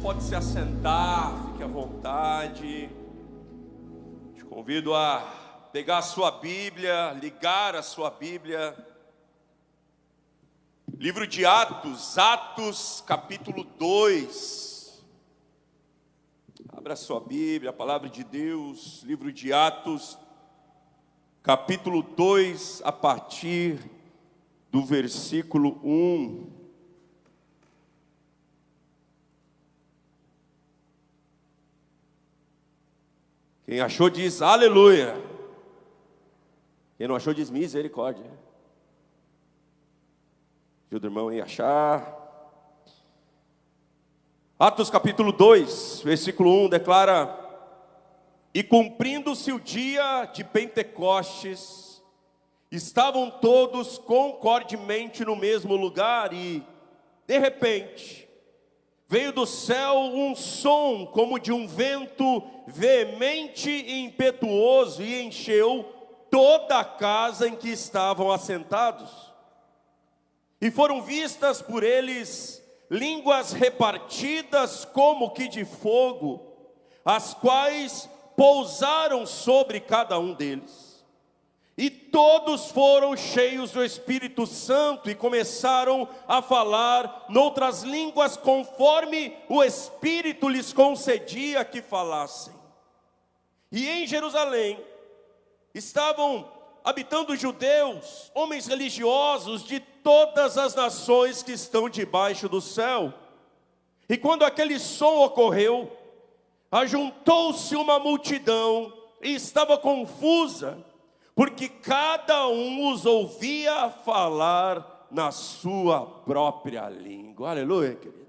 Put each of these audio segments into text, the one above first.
pode se assentar, fique à vontade. Te convido a pegar a sua Bíblia, ligar a sua Bíblia. Livro de Atos, Atos capítulo 2. Abra a sua Bíblia, a palavra de Deus, livro de Atos, capítulo 2, a partir do versículo 1. Quem achou diz aleluia. Quem não achou diz misericórdia. Ajuda o irmão aí a achar. Atos capítulo 2, versículo 1 declara: E cumprindo-se o dia de Pentecostes, estavam todos concordemente no mesmo lugar e, de repente, veio do céu um som como de um vento veemente e impetuoso e encheu toda a casa em que estavam assentados. E foram vistas por eles línguas repartidas como que de fogo, as quais pousaram sobre cada um deles. E todos foram cheios do Espírito Santo e começaram a falar noutras línguas conforme o Espírito lhes concedia que falassem. E em Jerusalém estavam habitando judeus, homens religiosos de todas as nações que estão debaixo do céu. E quando aquele som ocorreu, ajuntou-se uma multidão e estava confusa, porque cada um os ouvia falar na sua própria língua. Aleluia, querido.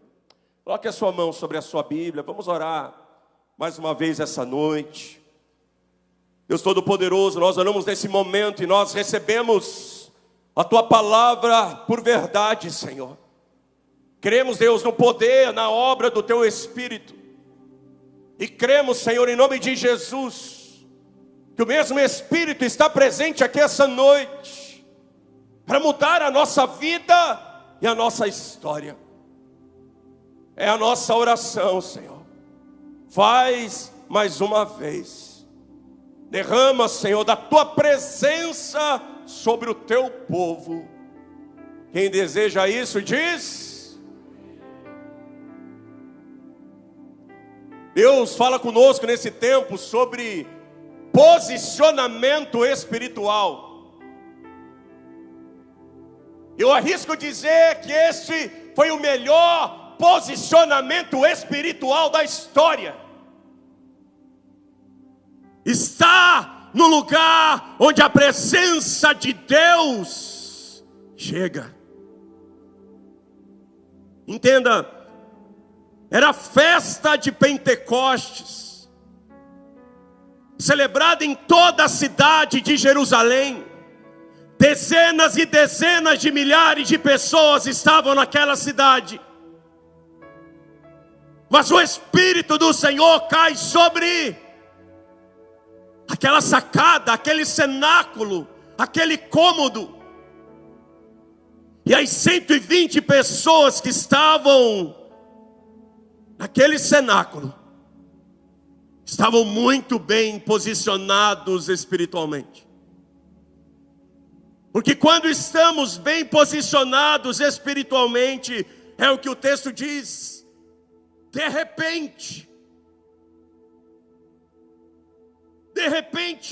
Coloque a sua mão sobre a sua Bíblia. Vamos orar mais uma vez essa noite. Deus Todo-Poderoso, nós oramos nesse momento e nós recebemos a Tua palavra por verdade, Senhor. Cremos, Deus, no poder, na obra do Teu Espírito. E cremos, Senhor, em nome de Jesus, que o mesmo Espírito está presente aqui essa noite, para mudar a nossa vida e a nossa história. É a nossa oração, Senhor. Faz mais uma vez. Derrama, Senhor, da Tua presença sobre o Teu povo. Quem deseja isso diz: Deus fala conosco nesse tempo sobre posicionamento espiritual. Eu arrisco dizer que este foi o melhor posicionamento espiritual da história. Está no lugar onde a presença de Deus chega. Entenda, era a festa de Pentecostes, celebrada em toda a cidade de Jerusalém. Dezenas e dezenas de milhares de pessoas estavam naquela cidade. Mas o Espírito do Senhor cai sobre aquela sacada, aquele cenáculo, aquele cômodo. E as 120 pessoas que estavam naquele cenáculo estavam muito bem posicionados espiritualmente. Porque quando estamos bem posicionados espiritualmente, é o que o texto diz, de repente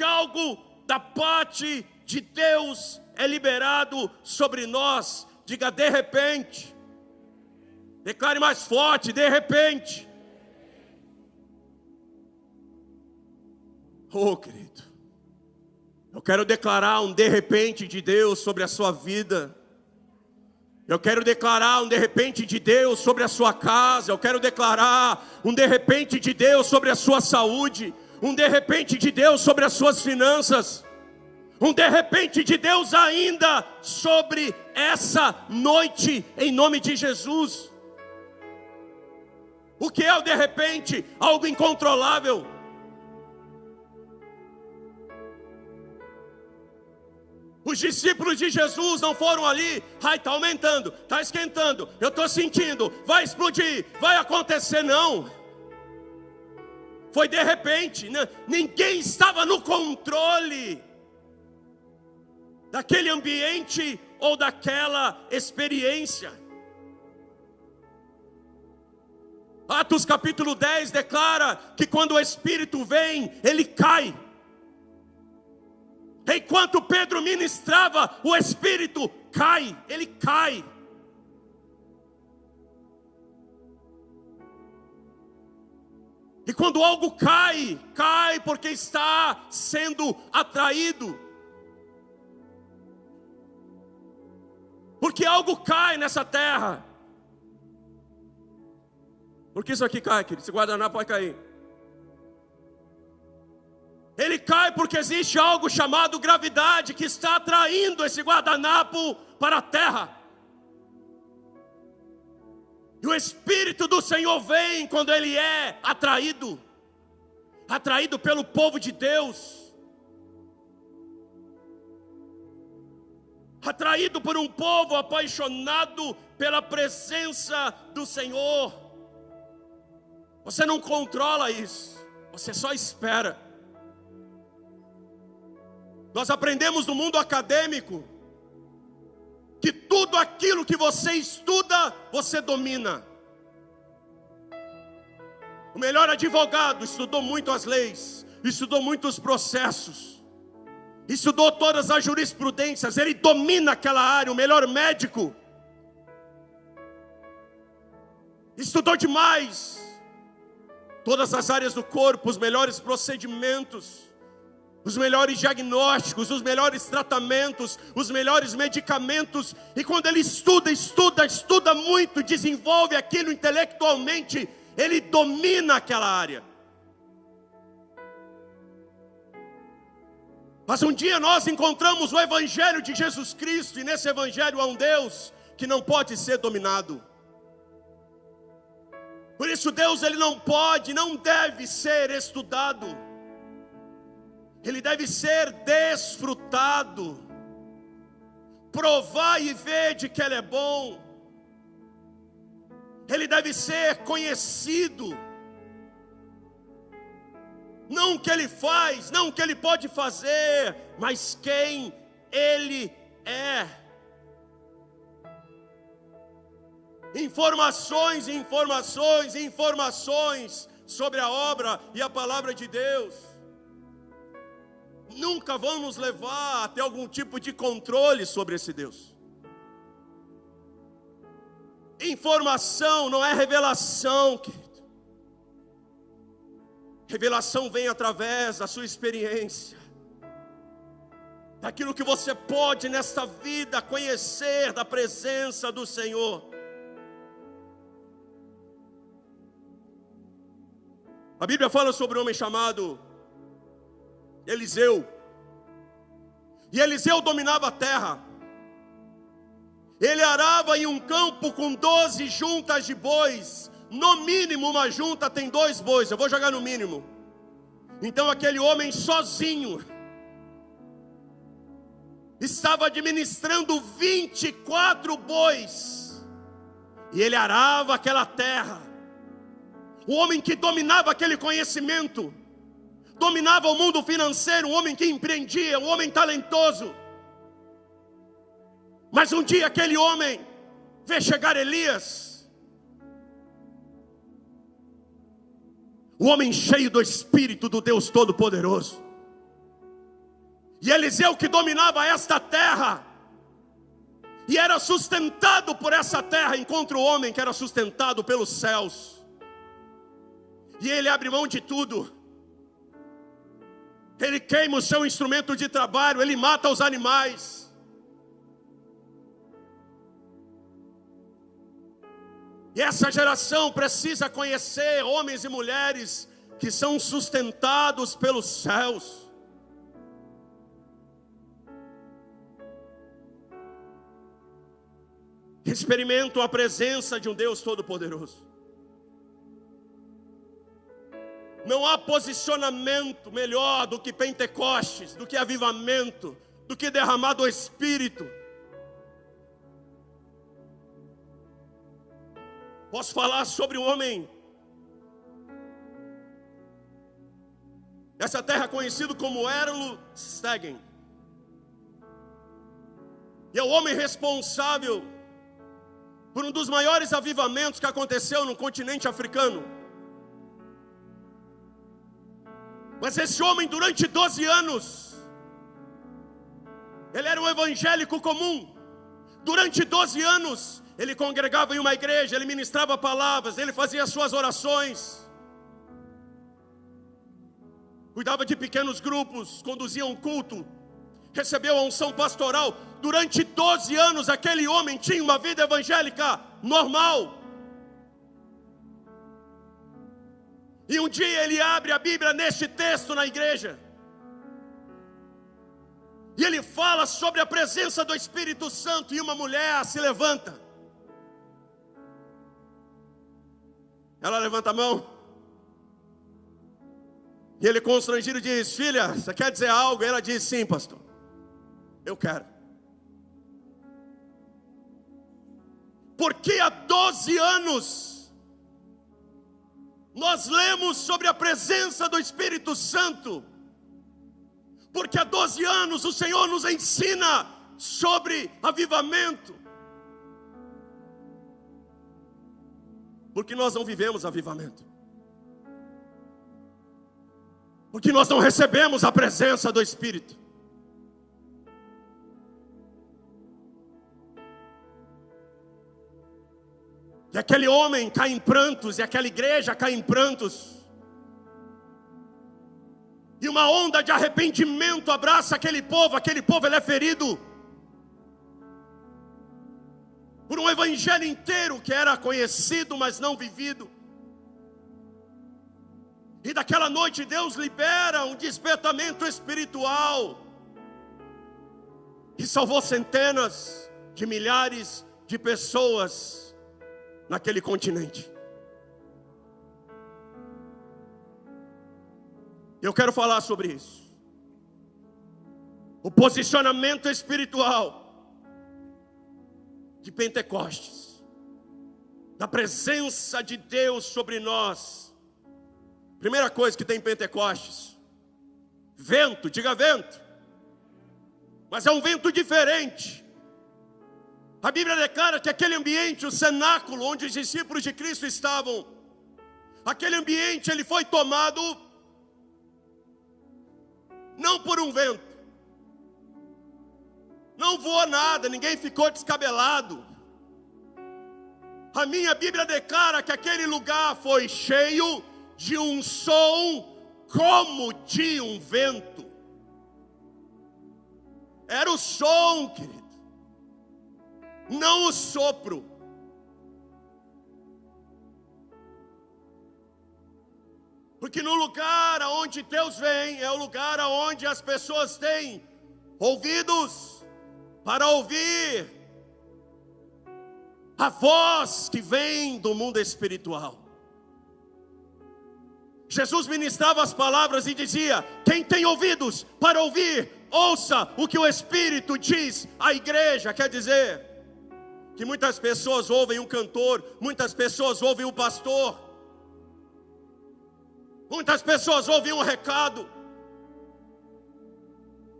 algo da parte de Deus é liberado sobre nós. Diga de repente. Declare mais forte, de repente. Oh, querido, eu quero declarar um de repente de Deus sobre a sua vida. Eu quero declarar um de repente de Deus sobre a sua casa. Eu quero declarar um de repente de Deus sobre a sua saúde. Um de repente de Deus sobre as suas finanças. Um de repente de Deus ainda sobre essa noite, em nome de Jesus. O que é o de repente? Algo incontrolável. O Os discípulos de Jesus não foram ali, ai, está aumentando, está esquentando, eu estou sentindo, vai explodir, vai acontecer, não. Foi de repente, ninguém estava no controle daquele ambiente ou daquela experiência. Atos capítulo 10 declara que quando o Espírito vem, ele cai. Enquanto Pedro ministrava, o Espírito cai, ele cai. E quando algo cai, cai porque está sendo atraído. Porque algo cai nessa terra. Porque isso aqui cai, querido, esse guardanapo pode cair. Ele cai porque existe algo chamado gravidade que está atraindo esse guardanapo para a terra. E o Espírito do Senhor vem quando ele é atraído pelo povo de Deus, atraído por um povo apaixonado pela presença do Senhor. Você não controla isso, você só espera. Nós aprendemos no mundo acadêmico que tudo aquilo que você estuda, você domina. O melhor advogado estudou muito as leis, estudou muitos processos, estudou todas as jurisprudências, ele domina aquela área. O melhor médico estudou demais todas as áreas do corpo, os melhores procedimentos, os melhores diagnósticos, os melhores tratamentos, os melhores medicamentos. E quando ele estuda muito, desenvolve aquilo intelectualmente, ele domina aquela área. Mas um dia nós encontramos o Evangelho de Jesus Cristo, e nesse Evangelho há um Deus que não pode ser dominado. Por isso Deus, ele não pode, não deve ser estudado. Ele deve ser desfrutado. Provar e ver de que ele é bom. Ele deve ser conhecido. Não o que ele faz, não o que ele pode fazer, mas quem ele é. Informações sobre a obra e a palavra de Deus nunca vão nos levar a ter algum tipo de controle sobre esse Deus. Informação não é revelação, querido. Revelação vem através da sua experiência, daquilo que você pode nesta vida conhecer da presença do Senhor. A Bíblia fala sobre um homem chamado Eliseu. E Eliseu dominava a terra. Ele arava em um campo com 12 juntas de bois. No mínimo uma junta tem 2 bois. Eu vou jogar no mínimo. Então aquele homem sozinho estava administrando 24 bois. E ele arava aquela terra. O homem que dominava aquele conhecimento, dominava o mundo financeiro, um homem que empreendia, um homem talentoso. Mas um dia aquele homem vê chegar Elias, o homem cheio do Espírito do Deus Todo-Poderoso. E Eliseu, que dominava esta terra e era sustentado por essa terra, encontra o homem que era sustentado pelos céus. E ele abre mão de tudo. Ele queima o seu instrumento de trabalho, ele mata os animais. E essa geração precisa conhecer homens e mulheres que são sustentados pelos céus. Experimentam a presença de um Deus Todo-Poderoso. Não há posicionamento melhor do que Pentecostes, do que avivamento, do que derramado o Espírito. Posso falar sobre o homem. Essa terra é conhecida como Erlo Stegen. E é o homem responsável por um dos maiores avivamentos que aconteceu no continente africano. Mas esse homem, durante 12 anos, ele era um evangélico comum. Durante 12 anos, ele congregava em uma igreja, ele ministrava palavras, ele fazia suas orações, cuidava de pequenos grupos, conduzia um culto, recebeu a unção pastoral. Durante 12 anos, aquele homem tinha uma vida evangélica normal. E um dia ele abre a Bíblia neste texto na igreja, e ele fala sobre a presença do Espírito Santo, e uma mulher se levanta. Ela levanta a mão, e ele constrangido diz: filha, você quer dizer algo? E ela diz: sim, pastor, eu quero. Porque há 12 anos nós lemos sobre a presença do Espírito Santo. Porque há 12 anos o Senhor nos ensina sobre avivamento. Porque nós não vivemos avivamento. Porque nós não recebemos a presença do Espírito. E aquele homem cai em prantos, e aquela igreja cai em prantos. E uma onda de arrependimento abraça aquele povo ele é ferido por um evangelho inteiro que era conhecido, mas não vivido. E daquela noite Deus libera um despertamento espiritual, e salvou centenas de milhares de pessoas naquele continente. Eu quero falar sobre isso. O posicionamento espiritual de Pentecostes, da presença de Deus sobre nós. Primeira coisa que tem em Pentecostes: vento, diga vento. Mas é um vento diferente. A Bíblia declara que aquele ambiente, o cenáculo onde os discípulos de Cristo estavam, aquele ambiente ele foi tomado não por um vento, não voou nada, ninguém ficou descabelado. A minha Bíblia declara que aquele lugar foi cheio de um som como de um vento. Era o som, querido, não o sopro. Porque no lugar onde Deus vem, é o lugar onde as pessoas têm ouvidos para ouvir a voz que vem do mundo espiritual. Jesus ministrava as palavras e dizia: quem tem ouvidos para ouvir, ouça o que o Espírito diz à igreja. Quer dizer que muitas pessoas ouvem um cantor, muitas pessoas ouvem um pastor, muitas pessoas ouvem um recado,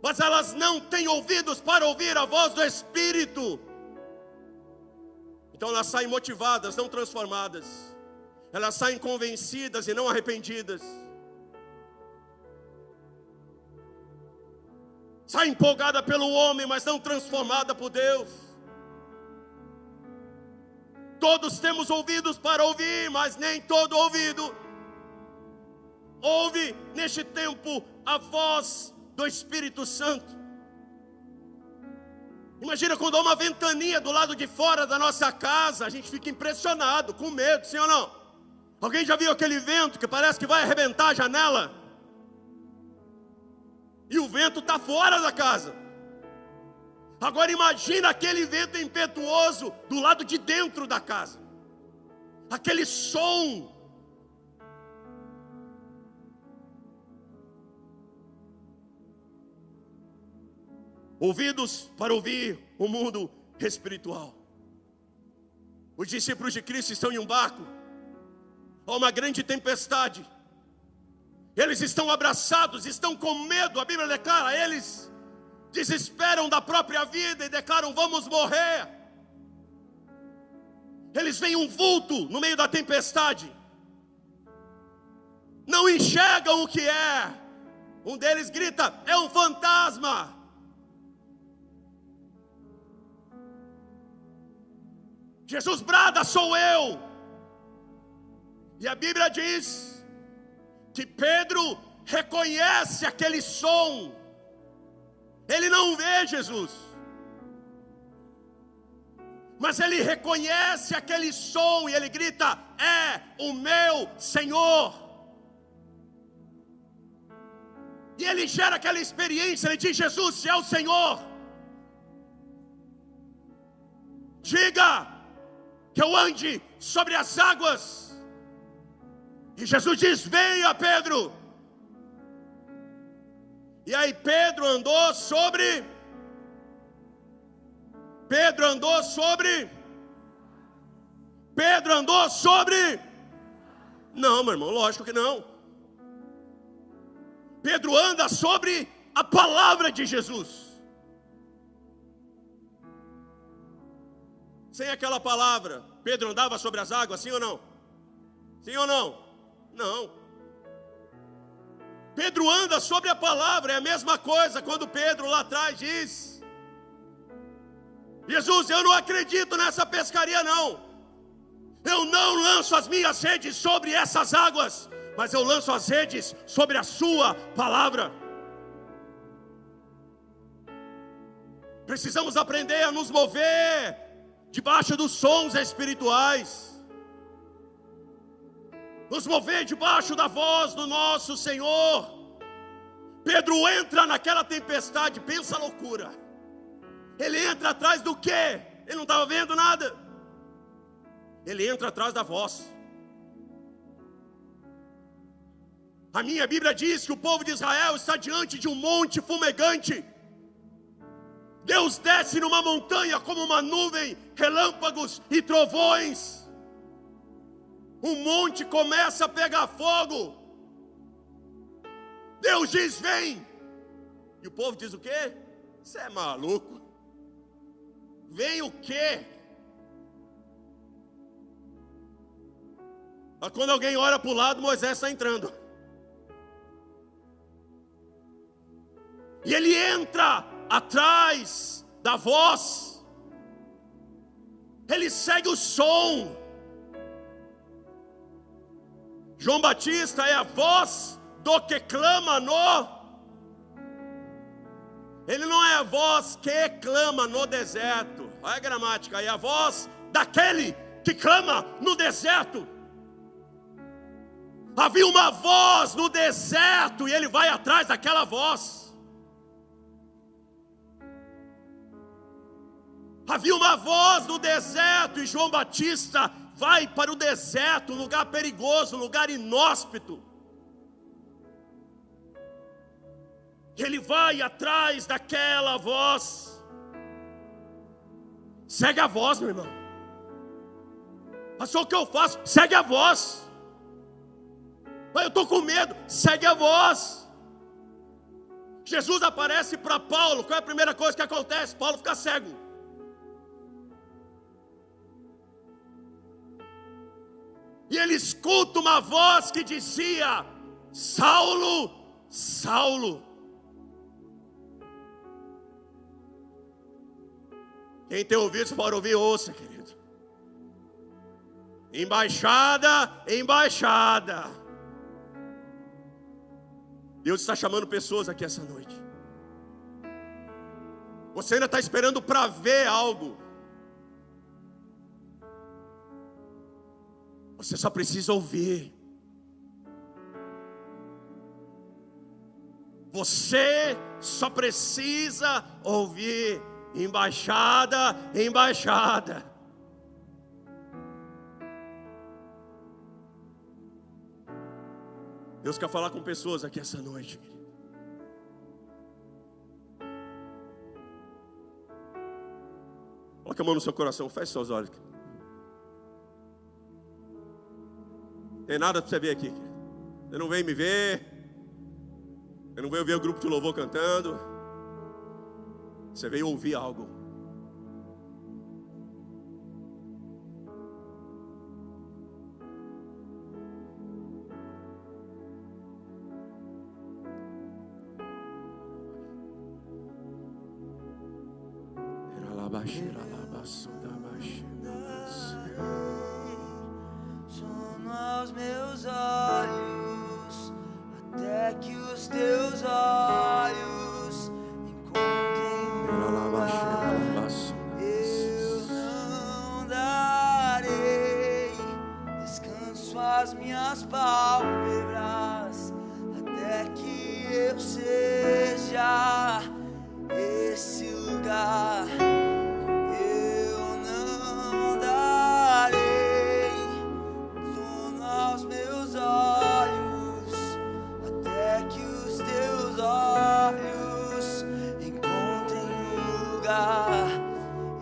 mas elas não têm ouvidos para ouvir a voz do Espírito. Então elas saem motivadas, não transformadas. Elas saem convencidas e não arrependidas. Sai empolgada pelo homem, mas não transformada por Deus. Todos temos ouvidos para ouvir, mas nem todo ouvido ouve neste tempo a voz do Espírito Santo. Imagina quando há uma ventania do lado de fora da nossa casa, a gente fica impressionado, com medo, sim ou não? Alguém já viu aquele vento que parece que vai arrebentar a janela? E o vento está fora da casa. Agora imagina aquele vento impetuoso do lado de dentro da casa. Aquele som. ouvidos para ouvir o mundo espiritual. Os discípulos de Cristo estão em um barco, há uma grande tempestade, eles estão abraçados, estão com medo. A Bíblia declara, eles desesperam da própria vida e declaram: vamos morrer. Eles veem um vulto no meio da tempestade, não enxergam o que é. Um deles grita: é um fantasma. Jesus brada: sou eu. E a Bíblia diz que Pedro reconhece aquele som. Ele não vê Jesus, mas ele reconhece aquele som e ele grita: é o meu Senhor. E ele gera aquela experiência, ele diz: Jesus, se é o Senhor, diga que eu ande sobre as águas. E Jesus diz: venha, Pedro. E aí Pedro andou sobre Não, meu irmão, lógico que não. Pedro anda sobre a palavra de Jesus. Sem aquela palavra, Pedro andava sobre as águas, sim ou não? Sim ou não? Não. Pedro anda sobre a palavra. É a mesma coisa quando Pedro lá atrás diz: Jesus, eu não acredito nessa pescaria não. Eu não lanço as minhas redes sobre essas águas, mas eu lanço as redes sobre a sua palavra. Precisamos aprender a nos mover debaixo dos sons espirituais, nos mover debaixo da voz do nosso Senhor. Pedro entra naquela tempestade, pensa a loucura. Ele entra atrás do quê? Ele não estava vendo nada. Ele entra atrás da voz. A minha Bíblia diz que o povo de Israel está diante de um monte fumegante. Deus desce numa montanha como uma nuvem, relâmpagos e trovões. O monte começa a pegar fogo. Deus diz: vem. E o povo diz o quê? Você é maluco? Vem o quê? Mas quando alguém olha para o lado, Moisés está entrando. E ele entra atrás da voz. Ele segue o som. João Batista é a voz do que clama no... Ele não é a voz que clama no deserto. Olha a gramática, é a voz daquele que clama no deserto. Havia uma voz no deserto e ele vai atrás daquela voz. Havia uma voz no deserto e João Batista vai para o deserto, um lugar perigoso, um lugar inóspito. Ele vai atrás daquela voz. Segue a voz, meu irmão. Pastor, o que eu faço? Segue a voz. Mas eu estou com medo. Segue a voz. Jesus aparece para Paulo. Qual é a primeira coisa que acontece? Paulo fica cego. E ele escuta uma voz que dizia: Saulo, Saulo. Quem tem ouvidos para ouvir, ouça, querido. Embaixada, embaixada. Deus está chamando pessoas aqui essa noite. Você ainda está esperando para ver algo. Você só precisa ouvir. Você só precisa ouvir. Embaixada, embaixada. Deus quer falar com pessoas aqui essa noite. Coloque a mão no seu coração, feche seus olhos. Tem nada para você ver aqui. Você não vem me ver. Você não veio ver o grupo de louvor cantando. Você veio ouvir algo. Sono aos meus olhos, até que os teus olhos encontrem um lugar. Eu não darei descanso às minhas pálpebras, até que eu seja esse lugar.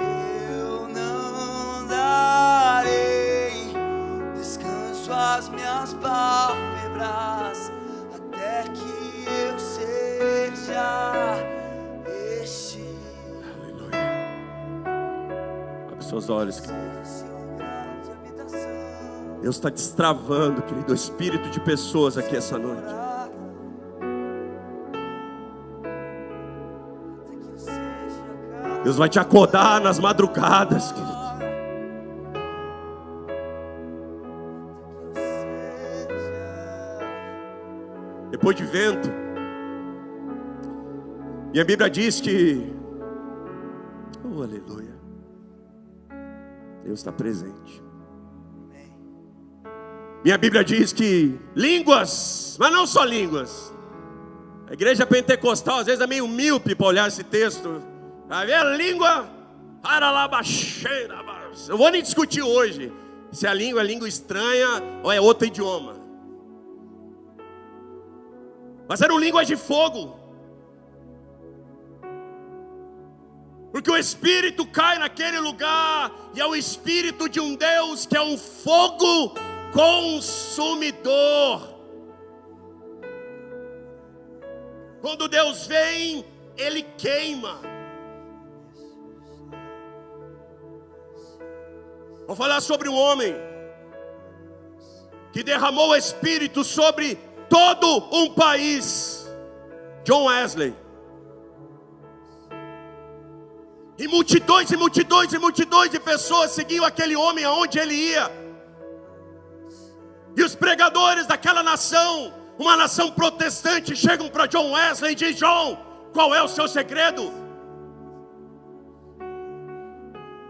Eu não darei descanso às minhas pálpebras, até que eu seja este. Aleluia. Abre seus olhos. Deus está destravando, querido, o espírito de pessoas aqui essa noite. Deus vai te acordar nas madrugadas, querido. Depois de vento. E a Bíblia diz que, oh aleluia, Deus está presente. Minha Bíblia diz que línguas, mas não só línguas. A igreja pentecostal às vezes é meio míope para olhar esse texto. Vai ver a língua? Eu vou nem discutir hoje se a língua é língua estranha ou é outro idioma. Mas eram línguas de fogo. Porque o Espírito cai naquele lugar e é o Espírito de um Deus que é um fogo consumidor. Quando Deus vem, Ele queima. Vou falar sobre um homem que derramou o Espírito sobre todo um país, John Wesley. E multidões e multidões e multidões de pessoas seguiam aquele homem aonde ele ia. E os pregadores daquela nação, uma nação protestante, chegam para John Wesley e dizem: John, qual é o seu segredo?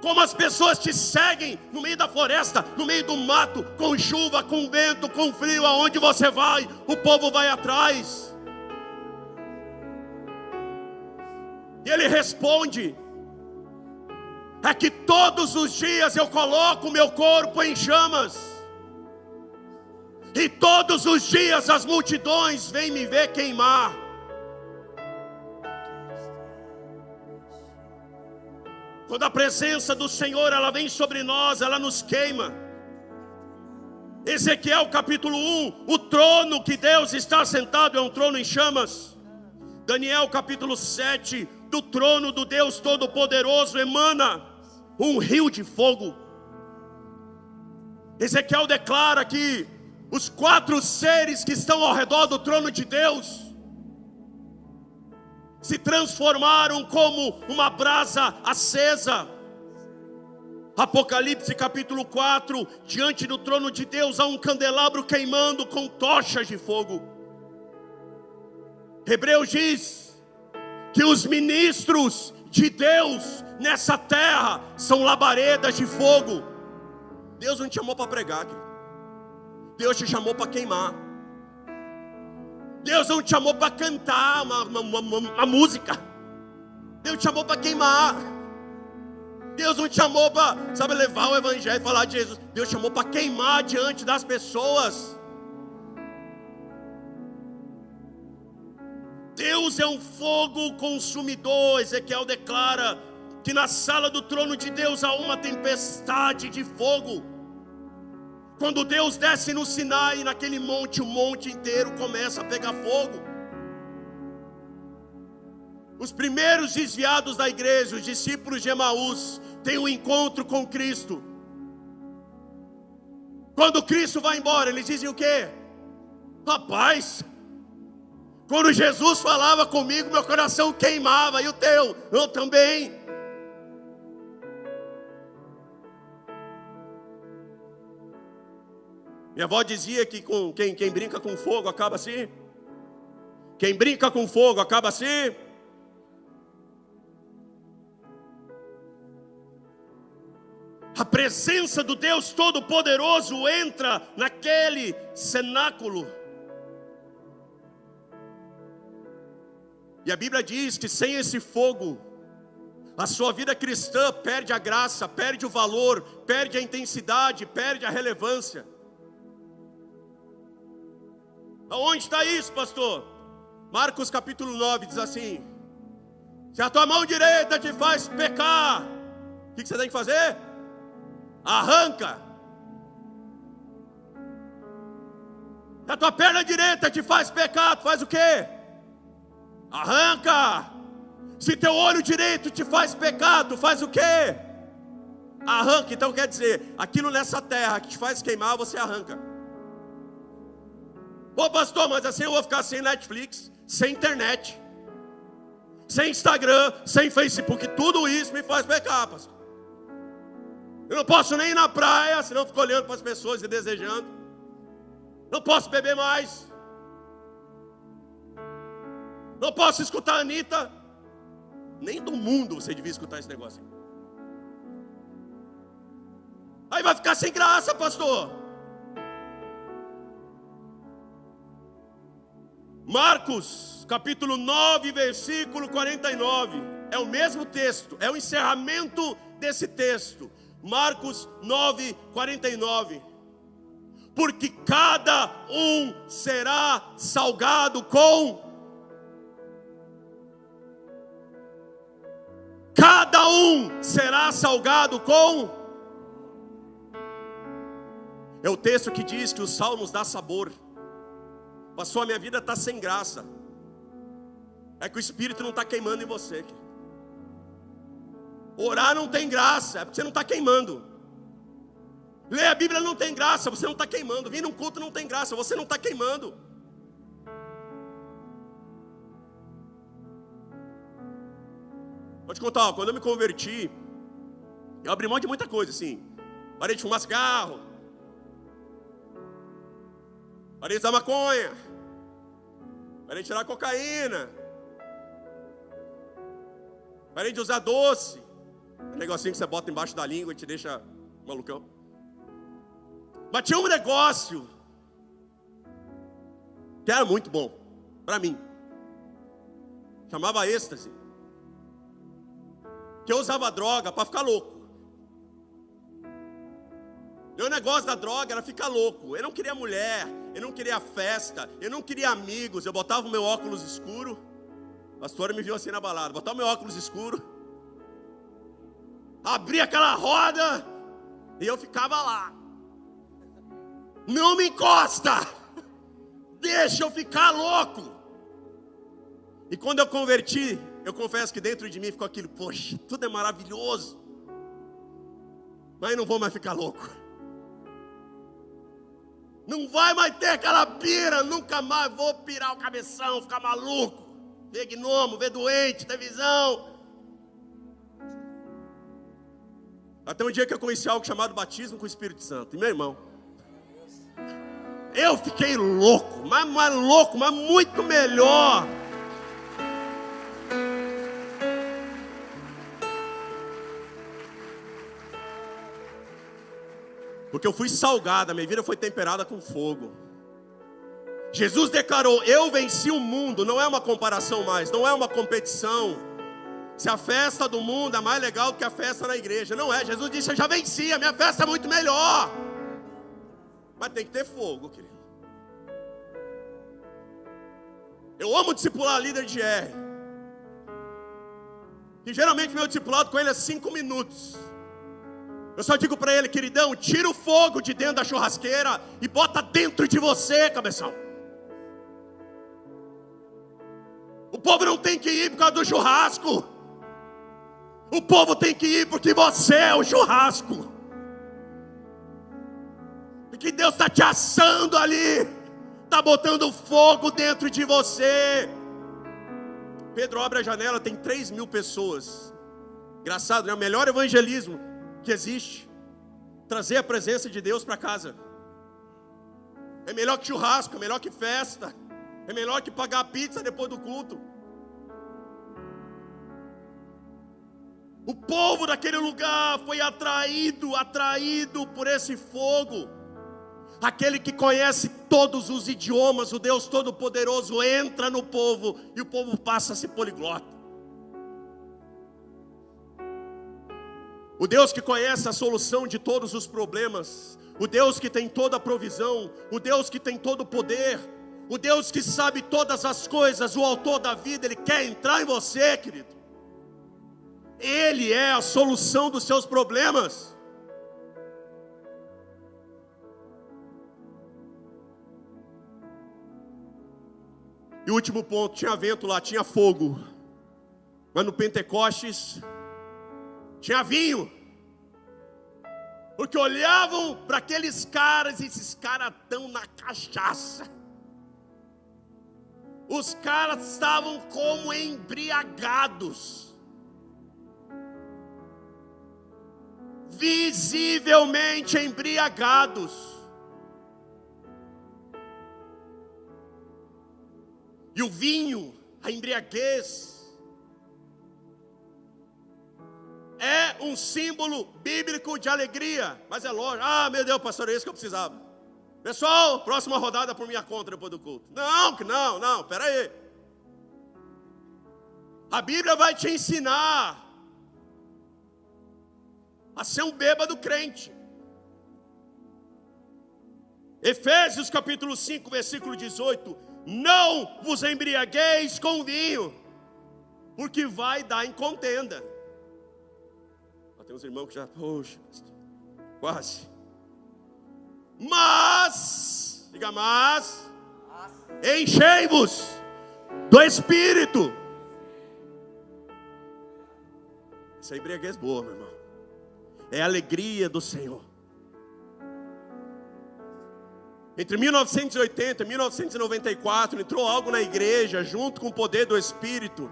Como as pessoas te seguem no meio da floresta, no meio do mato, com chuva, com vento, com frio, aonde você vai, o povo vai atrás. E ele responde: é que todos os dias eu coloco o meu corpo em chamas, e todos os dias as multidões vêm me ver queimar. Quando a presença do Senhor ela vem sobre nós, ela nos queima. Ezequiel capítulo 1, o trono que Deus está sentado é um trono em chamas. Daniel capítulo 7, do trono do Deus Todo-Poderoso emana um rio de fogo. Ezequiel declara que os 4 seres que estão ao redor do trono de Deus se transformaram como uma brasa acesa. Apocalipse capítulo 4, diante do trono de Deus há um candelabro queimando com tochas de fogo. Hebreus diz que os ministros de Deus nessa terra são labaredas de fogo. Deus não te chamou para pregar, querido. Deus te chamou para queimar. Deus não te chamou para cantar uma música. Deus te chamou para queimar. Deus não te chamou para, sabe, levar o evangelho e falar de Jesus. Deus te chamou para queimar diante das pessoas. Deus é um fogo consumidor. Ezequiel declara que na sala do trono de Deus há uma tempestade de fogo. Quando Deus desce no Sinai, naquele monte, o monte inteiro começa a pegar fogo. Os primeiros desviados da igreja, os discípulos de Emaús, têm um encontro com Cristo. Quando Cristo vai embora, eles dizem o quê? Rapaz, quando Jesus falava comigo, meu coração queimava, e o teu? Eu também. Minha avó dizia que quem brinca com fogo acaba assim. Quem brinca com fogo acaba assim. A presença do Deus Todo-Poderoso entra naquele cenáculo. E a Bíblia diz que sem esse fogo, a sua vida cristã perde a graça, perde o valor, perde a intensidade, perde a relevância. Aonde está isso, pastor? Marcos capítulo 9 diz assim: se a tua mão direita te faz pecar, o que você tem que fazer? Arranca. Se a tua perna direita te faz pecar, tu faz o quê? Arranca. Se teu olho direito te faz pecar, tu faz o quê? Arranca. Então quer dizer, aquilo nessa terra que te faz queimar, você arranca. Ô pastor, mas assim eu vou ficar sem Netflix, sem internet, sem Instagram, sem Facebook. Tudo isso me faz pecar, pastor. Eu não posso nem ir na praia, senão eu fico olhando para as pessoas e desejando. Não posso beber mais. Não posso escutar a Anitta. Nem do mundo você devia escutar esse negócio. Aí vai ficar sem graça, pastor. Marcos, capítulo 9, versículo 49. É o mesmo texto, é o encerramento desse texto. Marcos 9, 49. Porque cada um será salgado com... Cada um será salgado com... É o texto que diz que o sal nos dá sabor. Pastor, a minha vida está sem graça. É que o Espírito não está queimando em você. Orar não tem graça, é porque você não está queimando. Ler a Bíblia não tem graça, você não está queimando. Vir num culto não tem graça, você não está queimando. Vou te contar, quando eu me converti, eu abri mão de muita coisa, assim. Parei de fumar cigarro, parei de usar maconha, parei de tirar cocaína, parei de usar doce, um negocinho que você bota embaixo da língua e te deixa malucão. Mas tinha um negócio que era muito bom para mim, chamava êxtase. Que eu usava droga para ficar louco. Meu negócio da droga era ficar louco. Eu não queria mulher, eu não queria festa, eu não queria amigos. Eu botava o meu óculos escuro. A pastora me viu assim na balada. Botava o meu óculos escuro, abria aquela roda e eu ficava lá. Não me encosta, deixa eu ficar louco. E quando eu converti, eu confesso que dentro de mim ficou aquilo: poxa, tudo é maravilhoso, mas não vou mais ficar louco. Não vai mais ter aquela pira, nunca mais vou pirar o cabeção, ficar maluco, ver gnomo, ver doente, ter visão. Até um dia que eu conheci algo chamado batismo com o Espírito Santo. E meu irmão, eu fiquei louco, mas muito melhor. Porque eu fui salgado, a minha vida foi temperada com fogo. Jesus declarou: eu venci o mundo. Não é uma comparação mais, não é uma competição. Se a festa do mundo é mais legal do que a festa na igreja, não é. Jesus disse: eu já venci, a minha festa é muito melhor. Mas tem que ter fogo, querido. Eu amo discipular líder de R. que geralmente meu discipulado com ele é 5 minutos. Eu só digo para ele: queridão, tira o fogo de dentro da churrasqueira e bota dentro de você, cabeção. O povo não tem que ir por causa do churrasco. O povo tem que ir porque você é o churrasco. Porque Deus está te assando ali, está botando fogo dentro de você. Pedro abre a janela, tem 3.000 pessoas. Engraçado, né? O melhor evangelismo que existe, trazer a presença de Deus para casa. É melhor que churrasco, é melhor que festa, é melhor que pagar a pizza depois do culto. O povo daquele lugar foi atraído por esse fogo. Aquele que conhece todos os idiomas, o Deus Todo-Poderoso, entra no povo e o povo passa a ser poliglota. O Deus que conhece a solução de todos os problemas, o Deus que tem toda a provisão, o Deus que tem todo o poder, o Deus que sabe todas as coisas, o autor da vida, Ele quer entrar em você, querido. Ele é a solução dos seus problemas. E o último ponto, tinha vento lá, tinha fogo. Mas no Pentecostes tinha vinho. Porque olhavam para aqueles caras e esses caras estão na cachaça. Os caras estavam como embriagados. Visivelmente embriagados. E o vinho, a embriaguez, é um símbolo bíblico de alegria. Mas é lógico, meu Deus, pastor, é isso que eu precisava. Pessoal, próxima rodada por minha conta depois do culto. Não, pera aí. A Bíblia vai te ensinar a ser um bêbado crente. Efésios capítulo 5, versículo 18. Não vos embriagueis com vinho, porque vai dar em contenda. Tem uns irmãos que já, poxa, quase. Mas, diga mas, enchei-vos do Espírito. Essa embriaguez boa, meu irmão. É a alegria do Senhor. Entre 1980 e 1994 entrou algo na igreja, junto com o poder do Espírito,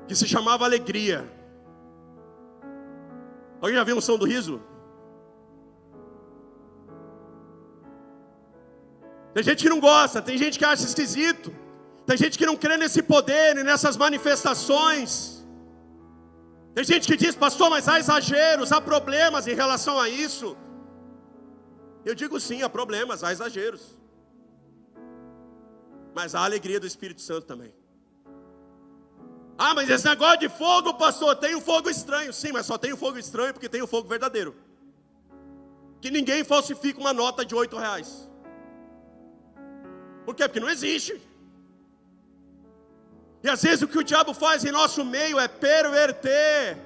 que se chamava alegria. Alguém já viu um som do riso? Tem gente que não gosta, tem gente que acha esquisito, tem gente que não crê nesse poder e nessas manifestações. Tem gente que diz: pastor, mas há exageros, há problemas em relação a isso. Eu digo sim, há problemas, há exageros. Mas há a alegria do Espírito Santo também. Mas esse negócio de fogo, pastor, tem um fogo estranho. Sim, mas só tem o fogo estranho porque tem o fogo verdadeiro. Que ninguém falsifica uma nota de R$8. Por quê? Porque não existe. E às vezes o que o diabo faz em nosso meio é perverter,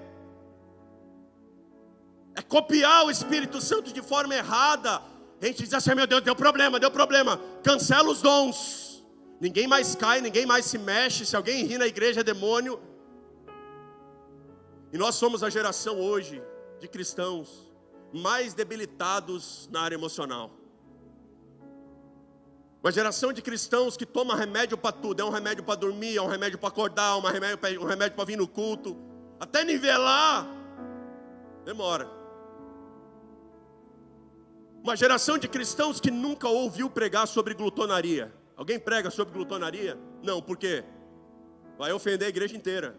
é copiar o Espírito Santo de forma errada. A gente diz assim: meu Deus, deu problema. Cancela os dons. Ninguém mais cai, ninguém mais se mexe. Se alguém ri na igreja é demônio. E nós somos a geração hoje de cristãos mais debilitados na área emocional. Uma geração de cristãos que toma remédio para tudo. É um remédio para dormir, é um remédio para acordar, um remédio para vir no culto. Até nivelar, demora. Uma geração de cristãos que nunca ouviu pregar sobre glutonaria. Alguém prega sobre glutonaria? Não, por quê? Vai ofender a igreja inteira.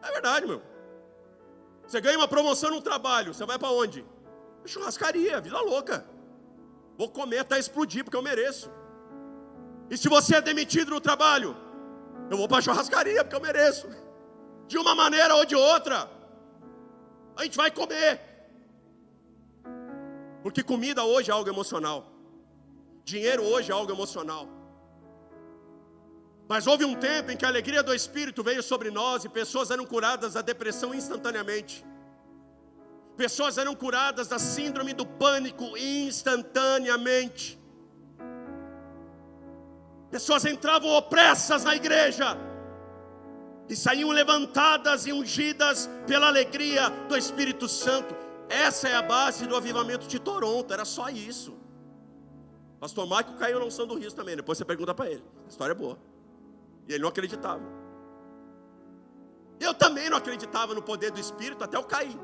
É verdade, meu. Você ganha uma promoção no trabalho, você vai para onde? Churrascaria, vida louca. Vou comer até explodir porque eu mereço. E se você é demitido no trabalho, eu vou para a churrascaria porque eu mereço. De uma maneira ou de outra, a gente vai comer. Porque comida hoje é algo emocional. Dinheiro hoje é algo emocional. Mas houve um tempo em que a alegria do Espírito veio sobre nós e pessoas eram curadas da depressão instantaneamente. Pessoas eram curadas da síndrome do pânico instantaneamente. Pessoas entravam opressas na igreja e saíam levantadas e ungidas pela alegria do Espírito Santo. Essa é a base do avivamento de Toronto, era só isso. Pastor Michael caiu na unção do riso também, depois você pergunta para ele, a história é boa. E ele não acreditava. Eu também não acreditava no poder do Espírito até eu cair.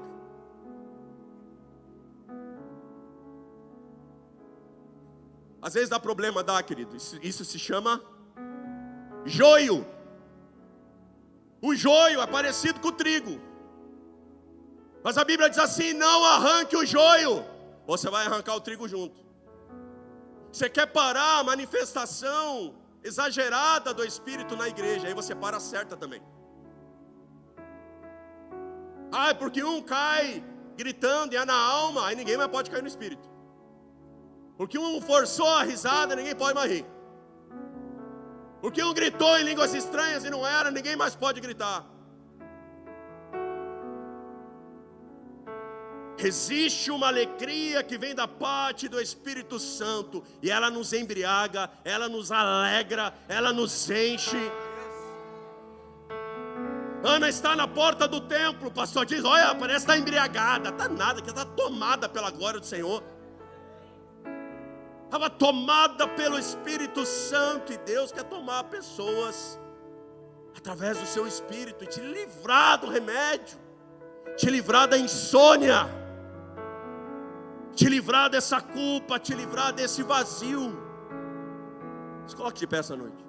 Às vezes dá problema, querido. Isso se chama joio. O joio é parecido com o trigo. Mas a Bíblia diz assim: não arranque o joio, ou você vai arrancar o trigo junto. Você quer parar a manifestação exagerada do Espírito na igreja, aí você para certa também. É porque um cai gritando e é na alma, aí ninguém mais pode cair no Espírito. Porque um forçou a risada, ninguém pode mais rir. Porque um gritou em línguas estranhas e não era, ninguém mais pode gritar. Existe uma alegria que vem da parte do Espírito Santo, e ela nos embriaga, ela nos alegra, ela nos enche. Ana está na porta do templo, o pastor diz: olha, parece que está embriagada. Está nada, que está tomada pela glória do Senhor. Estava tomada pelo Espírito Santo, e Deus quer tomar pessoas através do seu Espírito e te livrar do remédio, te livrar da insônia, te livrar dessa culpa, te livrar desse vazio. Se coloque de pé essa noite.